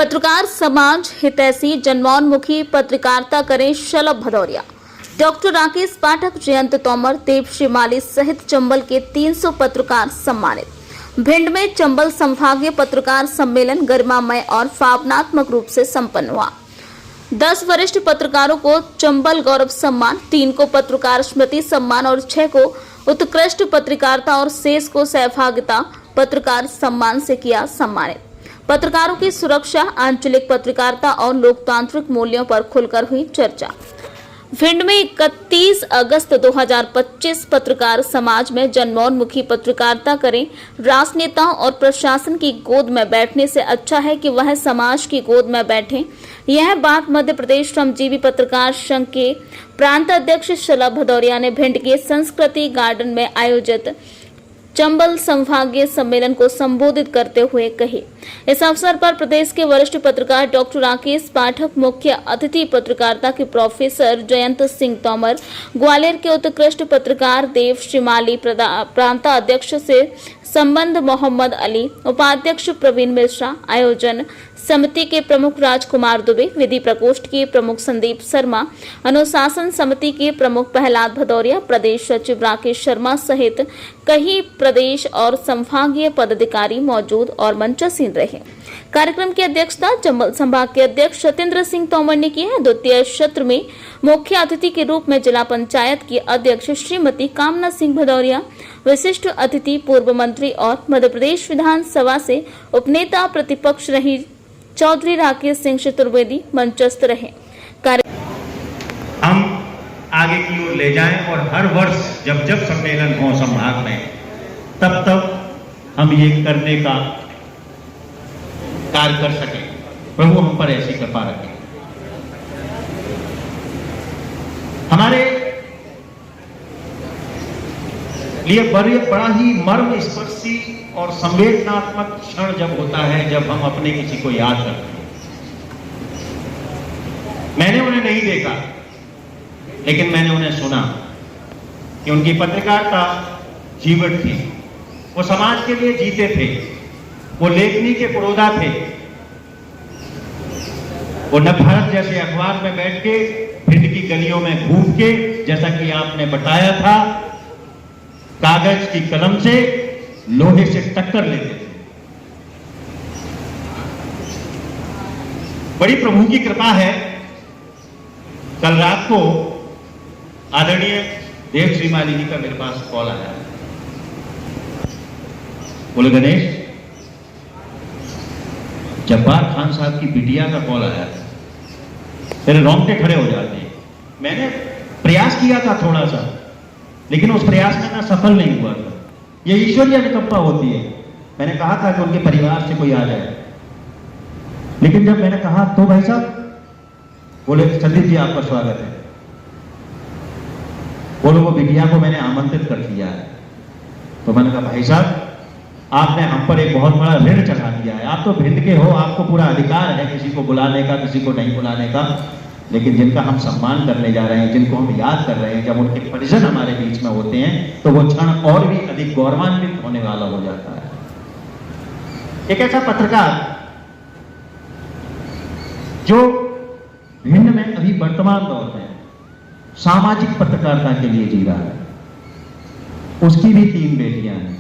पत्रकार समाज हितैषी जन्मोन्मुखी पत्रकारिता करें शलभ भदौरिया। डॉक्टर राकेश पाठक, जयंत तोमर, देवश्री माली सहित चंबल के 300 पत्रकार सम्मानित। भिंड में चंबल संभागीय पत्रकार सम्मेलन गरिमामय और भावनात्मक रूप से संपन्न हुआ। 10 वरिष्ठ पत्रकारों को चंबल गौरव सम्मान, 3 को पत्रकार स्मृति सम्मान और 6 को उत्कृष्ट पत्रकारिता और शेष को सहभागिता पत्रकार सम्मान से किया सम्मानित। पत्रकारों की सुरक्षा, आंचलिक पत्रकारिता और लोकतांत्रिक मूल्यों पर खुलकर हुई चर्चा। भिंड में 31 अगस्त 2025 पत्रकार समाज में जन्मोन्मुखी पत्रकारिता करें। राजनेताओं और प्रशासन की गोद में बैठने से अच्छा है कि वह समाज की गोद में बैठें। यह बात मध्य प्रदेश श्रमजीवी पत्रकार संघ के प्रांत अध्यक्ष शलभ भदौरिया ने भिंड के संस्कृति गार्डन में आयोजित चंबल संभागीय सम्मेलन को संबोधित करते हुए कही। इस अवसर पर प्रदेश के वरिष्ठ पत्रकार डॉक्टर राकेश पाठक, मुख्य अतिथि पत्रकारिता के प्रोफेसर जयंत सिंह तोमर, ग्वालियर के उत्कृष्ट पत्रकार देवश्री माली, प्रांत अध्यक्ष से संबंध मोहम्मद अली, उपाध्यक्ष प्रवीण मिश्रा, आयोजन समिति के प्रमुख राजकुमार दुबे, विधि प्रकोष्ठ के प्रमुख संदीप शर्मा, अनुशासन समिति के प्रमुख प्रहलाद भदौरिया, प्रदेश सचिव राकेश शर्मा सहित कई प्रदेश और संभागीय पदाधिकारी मौजूद और मंचासीन रहे। कार्यक्रम की अध्यक्षता चंबल संभाग के अध्यक्ष सत्येंद्र सिंह तोमर ने की है। द्वितीय सत्र में मुख्य अतिथि के रूप में जिला पंचायत की अध्यक्ष श्रीमती कामना सिंह भदौरिया, विशिष्ट अतिथि पूर्व मंत्री और मध्य प्रदेश विधानसभा से उपनेता प्रतिपक्ष रही चौधरी राकेश सिंह चतुर्वेदी मंचस्थ रहे। हम आगे की ओर ले जाएं और हर वर्ष जब जब सम्मेलन हो संभाग में, तब हम ये करने का कार्य कर सकें। प्रभु हम पर ऐसी कृपा रखें। हमारे लिए बड़ा ही मर्म स्पर्शी और संवेदनात्मक क्षण जब होता है जब हम अपने किसी को याद करते हैं। मैंने उन्हें नहीं देखा, लेकिन मैंने उन्हें सुना कि उनकी पत्रकारिता जीवट थी। वो समाज के लिए जीते थे, वो लेखनी के पुरोधा थे। वो नवभारत जैसे अखबार में बैठ के भिंड की गलियों में घूम के, जैसा कि आपने बताया था, कागज की कलम से लोहे से टक्कर लेते थे। बड़ी प्रभु की कृपा है। कल रात को आदरणीय देवश्री माली जी का मेरे पास कॉल आया। बोले गणेश, जब्बार खान साहब की बिटिया का कॉल आया, तेरे रोंगटे खड़े हो जाते हैं। मैंने प्रयास किया था थोड़ा सा, लेकिन उस प्रयास में ना सफल नहीं हुआ था। ये ईश्वरीय अनुकंपा होती है। मैंने कहा था कि उनके परिवार से कोई आ जाए, लेकिन जब मैंने कहा तो भाई साहब, बोले संदीप जी आपका स्वागत है। बोलो वो बिटिया को मैंने आमंत्रित कर दिया है। तो मैंने कहा भाई साहब, आपने हम पर एक बहुत बड़ा ऋण चढ़ा दिया है। आप तो भिंड के हो, आपको पूरा अधिकार है किसी को बुलाने का, किसी को नहीं बुलाने का, लेकिन जिनका हम सम्मान करने जा रहे हैं, जिनको हम याद कर रहे हैं, जब उनके परिजन हमारे बीच में होते हैं तो वो क्षण और भी अधिक गौरवान्वित होने वाला हो जाता है। एक ऐसा पत्रकार जो भिंड में अभी वर्तमान दौर में सामाजिक पत्रकारिता के लिए जी रहा है, उसकी भी 3 बेटियां हैं।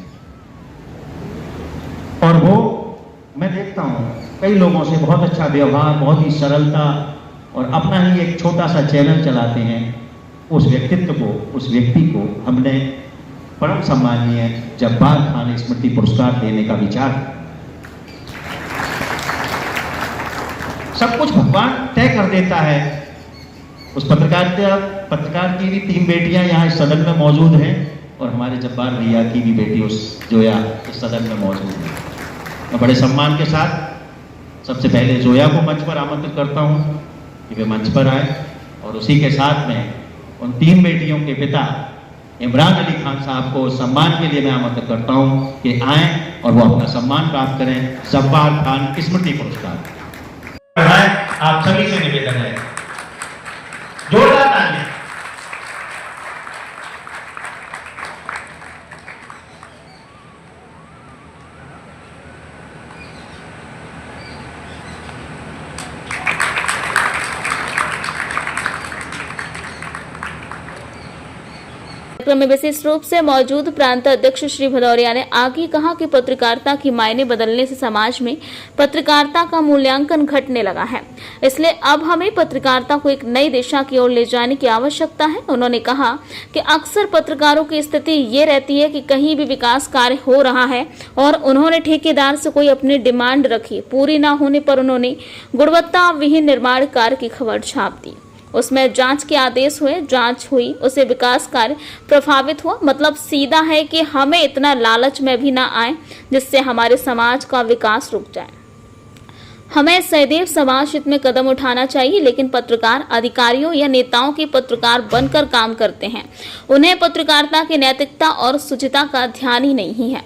और वो मैं देखता हूं कई लोगों से बहुत अच्छा व्यवहार, बहुत ही सरलता और अपना ही एक छोटा सा चैनल चलाते हैं। उस व्यक्तित्व को, उस व्यक्ति को हमने परम सम्माननीय जब्बार खान स्मृति पुरस्कार देने का विचार। सब कुछ भगवान तय कर देता है। उस पत्रकार की भी 3 बेटियां यहाँ इस सदन में मौजूद हैं और हमारे जब्बार भैया की भी बेटी उस जोया इस सदन में मौजूद है। मैं बड़े सम्मान के साथ सबसे पहले जोया को मंच पर आमंत्रित करता हूं कि वे मंच पर आए, और उसी के साथ में उन 3 बेटियों के पिता इमरान अली खान साहब को सम्मान के लिए मैं आमंत्रित करता हूं कि आएं और वो अपना सम्मान प्राप्त करें, जब्बार खान स्मृति पुरस्कार। आप सभी से निवेदन है, जोरदार तालियां। कार्यक्रम में विशेष रूप से मौजूद प्रांत अध्यक्ष श्री भदौरिया ने आगे कहा कि पत्रकारिता की मायने बदलने से समाज में पत्रकारिता का मूल्यांकन घटने लगा है, इसलिए अब हमें पत्रकारिता को एक नई दिशा की ओर ले जाने की आवश्यकता है। उन्होंने कहा कि अक्सर पत्रकारों की स्थिति ये रहती है कि कहीं भी विकास कार्य हो रहा है और उन्होंने ठेकेदार से कोई अपनी डिमांड रखी, पूरी न होने पर उन्होंने गुणवत्ता विहीन निर्माण कार्य की खबर छाप दी। उसमें जांच के आदेश हुए, जांच हुई, उसे विकास कार्य प्रभावित हुआ। मतलब सीधा है कि हमें इतना लालच में भी ना आए जिससे हमारे समाज का विकास रुक जाए। हमें सदैव समाज हित में कदम उठाना चाहिए, लेकिन पत्रकार अधिकारियों या नेताओं के पत्रकार बनकर काम करते हैं, उन्हें पत्रकारिता की नैतिकता और शुचिता का ध्यान ही नहीं है।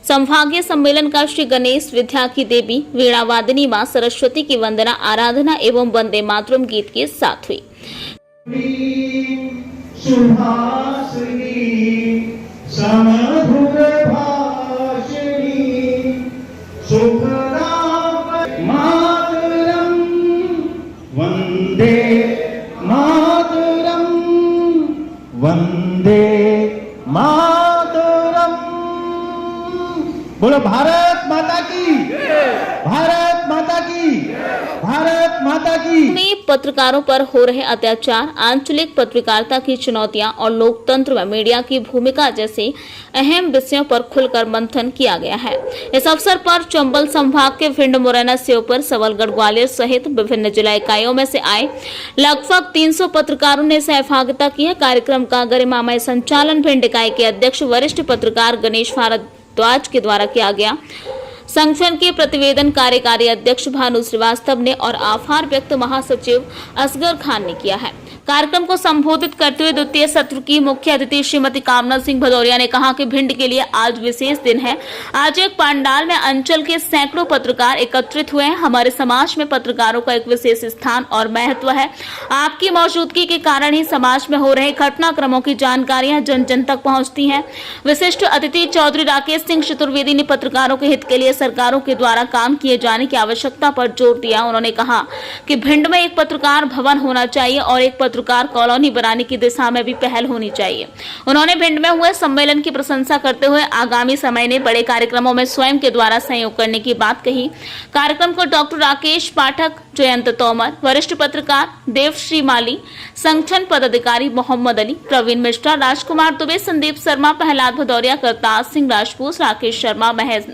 संभागीय सम्मेलन का श्री गणेश विद्या की देवी वीणा वादिनी मां सरस्वती की वंदना, आराधना एवं वंदे मातरम गीत के साथ हुई। वंदे मातरम, वंदे मातरम। बोलो भारत माता की, भारत माता की, भारत माता की। में पत्रकारों पर हो रहे अत्याचार, आंचलिक पत्रकारिता की चुनौतियां और लोकतंत्र में मीडिया की भूमिका जैसे अहम विषयों पर खुलकर मंथन किया गया है। इस अवसर पर चंबल संभाग के भिंड, मुरैना, श्योपुर, सबलगढ़, ग्वालियर सहित विभिन्न जिला इकाइयों में से आए लगभग 300 पत्रकारों ने सहभागिता की है। कार्यक्रम का गरिमामय संचालन भिंड इकाई के अध्यक्ष वरिष्ठ पत्रकार गणेश भारद्वाज के द्वारा किया गया। संगठन के प्रतिवेदन कार्यकारी अध्यक्ष भानु श्रीवास्तव ने और आभार व्यक्त महासचिव असगर खान ने किया है। कार्यक्रम को संबोधित करते हुए द्वितीय सत्र की मुख्य अतिथि श्रीमती कामना सिंह भदौरिया ने कहा कि भिंड के लिए आज विशेष दिन है। आज एक पंडाल में अंचल के सैकड़ों पत्रकार एकत्रित हुए हैं। हमारे समाज में पत्रकारों का एक विशेष स्थान और महत्व है। आपकी मौजूदगी के कारण ही समाज में हो रहे घटनाक्रमों की जानकारियां जन जन तक पहुंचती हैं। विशिष्ट अतिथि चौधरी राकेश सिंह चतुर्वेदी ने पत्रकारों के हित के लिए सरकारों के द्वारा काम किए जाने की आवश्यकता पर जोर दिया। उन्होंने कहा कि भिंड में एक पत्रकार भवन होना चाहिए और एक पत्रकार कॉलोनी बनाने की दिशा में भी पहल होनी चाहिए। उन्होंने भिंड में हुए सम्मेलन की प्रशंसा करते हुए आगामी समय में बड़े कार्यक्रमों में स्वयं के द्वारा सहयोग करने की बात कही। कार्यक्रम को डॉक्टर राकेश पाठक, जयंत तोमर, वरिष्ठ पत्रकार देवश्री माली, संगठन पदाधिकारी मोहम्मद अली, प्रवीण मिश्रा, राजकुमार दुबे, संदीप शर्मा, प्रहलाद भदौरिया, करतार सिंह राजपूत, राकेश शर्मा, महेश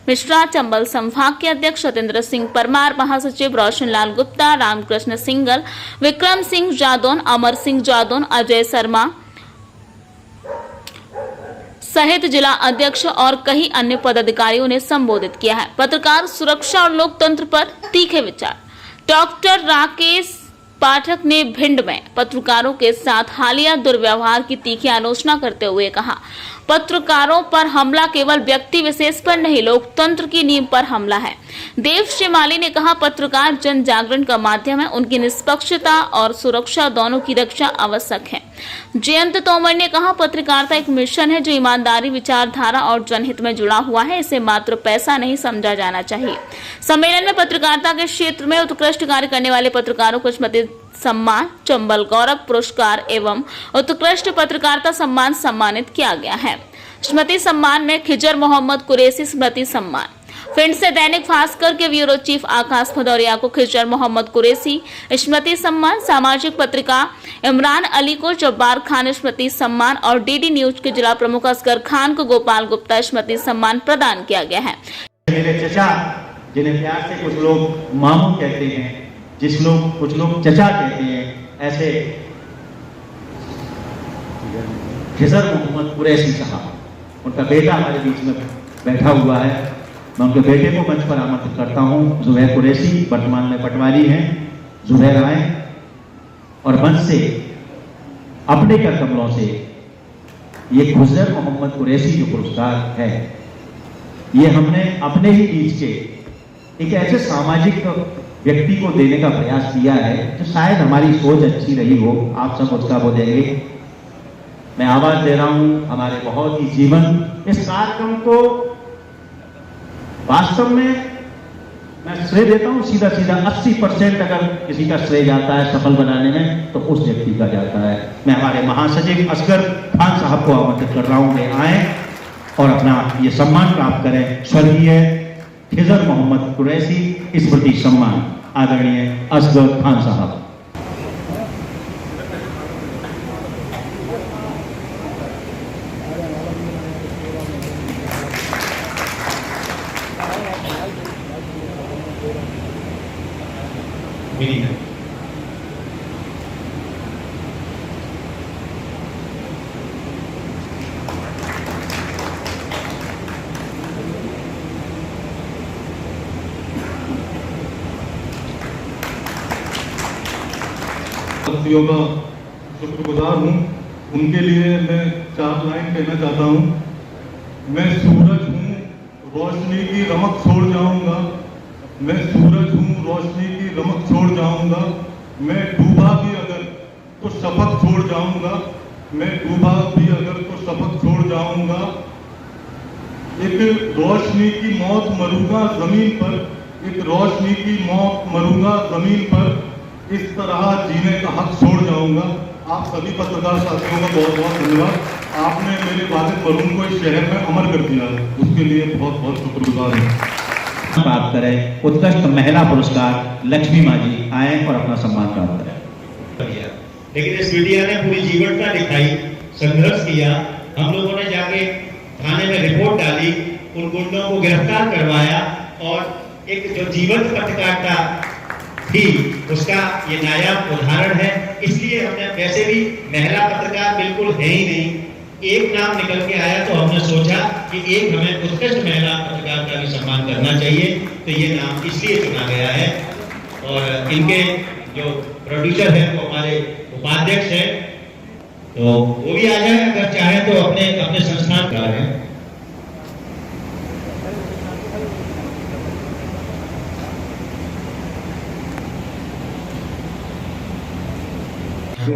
मिश्रा, चंबल संभाग के अध्यक्ष सत्येंद्र सिंह परमार, महासचिव रोशन लाल गुप्ता, रामकृष्ण सिंगल, विक्रम सिंह जादौन, अमर सिंह जादौन, अजय शर्मा सहित जिला अध्यक्ष और कई अन्य पदाधिकारियों ने संबोधित किया है। पत्रकार सुरक्षा और लोकतंत्र पर तीखे विचार। डॉक्टर राकेश पाठक ने भिंड में पत्रकारों के साथ हालिया दुर्व्यवहार की तीखी आलोचना करते हुए कहा, पत्रकारों पर हमला केवल व्यक्ति विशेष पर नहीं, लोकतंत्र की नींव पर हमला है। देवश्री माली ने कहा, पत्रकार जन जागरण का माध्यम है, उनकी निष्पक्षता और सुरक्षा दोनों की रक्षा आवश्यक है। जयंत तोमर ने कहा, पत्रकारिता एक मिशन है जो ईमानदारी, विचारधारा और जनहित में जुड़ा हुआ है, इसे मात्र पैसा नहीं समझा जाना चाहिए। सम्मेलन में पत्रकारिता के क्षेत्र में उत्कृष्ट कार्य करने वाले पत्रकारों को स्मृति सम्मान, चंबल गौरव पुरस्कार एवं उत्कृष्ट पत्रकारिता सम्मान सम्मानित किया गया है। स्मृति सम्मान में खिजर मोहम्मद कुरैशी स्मृति सम्मान, भिंड से दैनिक भास्कर के ब्यूरो चीफ आकाश भदौरिया को खिजर मोहम्मद कुरैशी स्मृति सम्मान, सामाजिक पत्रिका इमरान अली को जब्बार खान स्मृति सम्मान और डीडी न्यूज के जिला प्रमुख असगर खान को गोपाल गुप्ता स्मृति सम्मान प्रदान किया गया है। मेरे चचा, जिन्हें प्यार से कुछ लोग मामू कहते हैं, कुछ लोग चचा कहते हैं, ऐसे खिजर मोहम्मद कुरैशी साहब, उनका बेटा हमारे बीच में बैठा हुआ है। मैं उनके बेटे को मंच पर आमंत्रित करता हूं। जुबैर कुरैशी वर्तमान में पटवारी हैं। जुबैर आए और मंच से अपने कर कमलों से ये खिजर मोहम्मद कुरैशी जो पुरस्कार है, ये हमने अपने ही बीच के एक ऐसे सामाजिक व्यक्ति को देने का प्रयास किया है जो शायद हमारी सोच अच्छी रही हो, आप सब उसका वो देंगे। मैं आवाज दे रहा हूं हमारे बहुत ही जीवन इस कार्यक्रम को वास्तव में मैं श्रेय देता हूँ सीधा सीधा 80% अगर किसी का श्रेय जाता है सफल बनाने में तो उस व्यक्ति का जाता है। मैं हमारे महासचिव असगर खान साहब को आमंत्रित कर रहा हूँ कि आए और अपना ये सम्मान प्राप्त करें। स्वर्गीय खिजर मोहम्मद कुरैशी स्मृति सम्मान आदरणीय असगर खान साहब। व्यक्तियों का शुक्रगुजार हूँ। उनके लिए मैं 4 लाइन कहना चाहता हूँ। मैं सूरज हूँ, रोशनी की रमक छोड़ जाऊंगा। मैं सूरज हूँ, रोशनी की रमक छोड़ जाऊंगा। मैं डूबा भी अगर तो शपथ छोड़ जाऊंगा। मैं डूबा भी अगर तो शपथ छोड़ जाऊंगा। एक रोशनी की मौत मरूंगा जमीन पर, एक रोशनी की मौत मरूंगा जमीन पर। इस तरह जीने का हक छोड़ जाऊंगा। आप सभी पत्रकार साथियों का बहुत बहुत धन्यवाद। आपने मेरे वालिद मरूम को इस शहर में अमर कर दिया है, उसके लिए बहुत बहुत शुक्रगुजार हूँ। प्राप्त करें उत्कृष्ट महिला पुरस्कार लक्ष्मी माँ जी आए और अपना सम्मान प्राप्त करें। लेकिन इस मीडिया ने पूरी जीवटता दिखाई, संघर्ष किया। हम लोगों ने जाके थाने में रिपोर्ट डाली, उन गुंडों को गिरफ्तार करवाया और एक जो जीवंत पत्रकारिता थी उसका ये नायाब उदाहरण है। इसलिए हमने, वैसे भी महिला पत्रकार बिल्कुल है ही नहीं, एक नाम निकल के आया तो हमने सोचा कि एक हमें उत्कृष्ट महिला पत्रकार का भी सम्मान करना चाहिए, तो ये नाम इसलिए चुना गया है। और इनके जो प्रोड्यूसर है वो हमारे उपाध्यक्ष हैं, तो वो भी आ जाए अगर चाहे तो अपने संस्थान का है।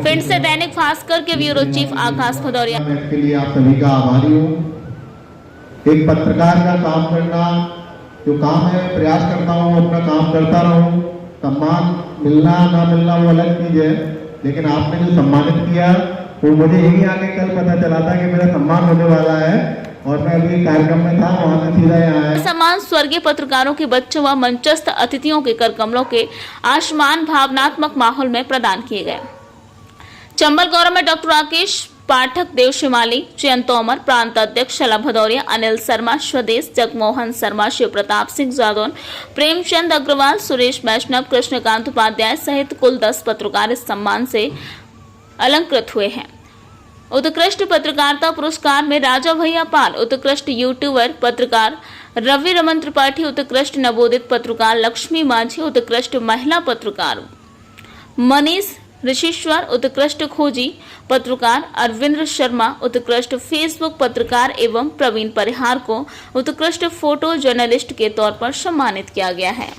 फिर से दैनिक भास्कर के ब्यूरो चीफ आकाश भदौरिया। इसके लिए आप सभी का आभारी हूँ। एक पत्रकार का काम करना जो काम है, प्रयास करता हूँ अपना काम करता रहूँ। सम्मान मिलना ना मिलना वो अलग चीज है, लेकिन आपने जो सम्मानित किया वो मुझे यही आके कल पता चला था कि मेरा सम्मान होने वाला है और मैं अभी कार्यक्रम में था, वहां से सीधा यहाँ आया। सम्मान स्वर्गीय पत्रकारों के बच्चों व मंचस्थ अतिथियों के करकमलों के आसमान भावनात्मक माहौल में प्रदान किए गए। चंबल गौरव में डॉक्टर राकेश पाठक, देव शिमाली, जयंत तोमर, प्रांत अध्यक्ष शलभ भदौरिया, अनिल शर्मा, स्वदेश, जगमोहन शर्मा, शिव प्रताप सिंह जादौन, प्रेमचंद अग्रवाल, सुरेश वैष्णव, कृष्णकांत उपाध्याय सहित कुल 10 पत्रकार इस सम्मान से अलंकृत हुए हैं। उत्कृष्ट पत्रकारिता पुरस्कार में राजा भैया पाल, उत्कृष्ट यूट्यूबर पत्रकार रवि रमन त्रिपाठी, उत्कृष्ट नवोदित पत्रकार लक्ष्मी माझी, उत्कृष्ट महिला पत्रकार मनीष ऋषिश्वर, उत्कृष्ट खोजी पत्रकार अरविंद शर्मा, उत्कृष्ट फेसबुक पत्रकार एवं प्रवीण परिहार को उत्कृष्ट फोटो जर्नलिस्ट के तौर पर सम्मानित किया गया है।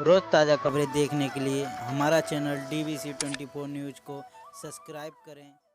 रोज़ ताज़ा खबरें देखने के लिए हमारा चैनल DVC 24 न्यूज़ को सब्सक्राइब करें।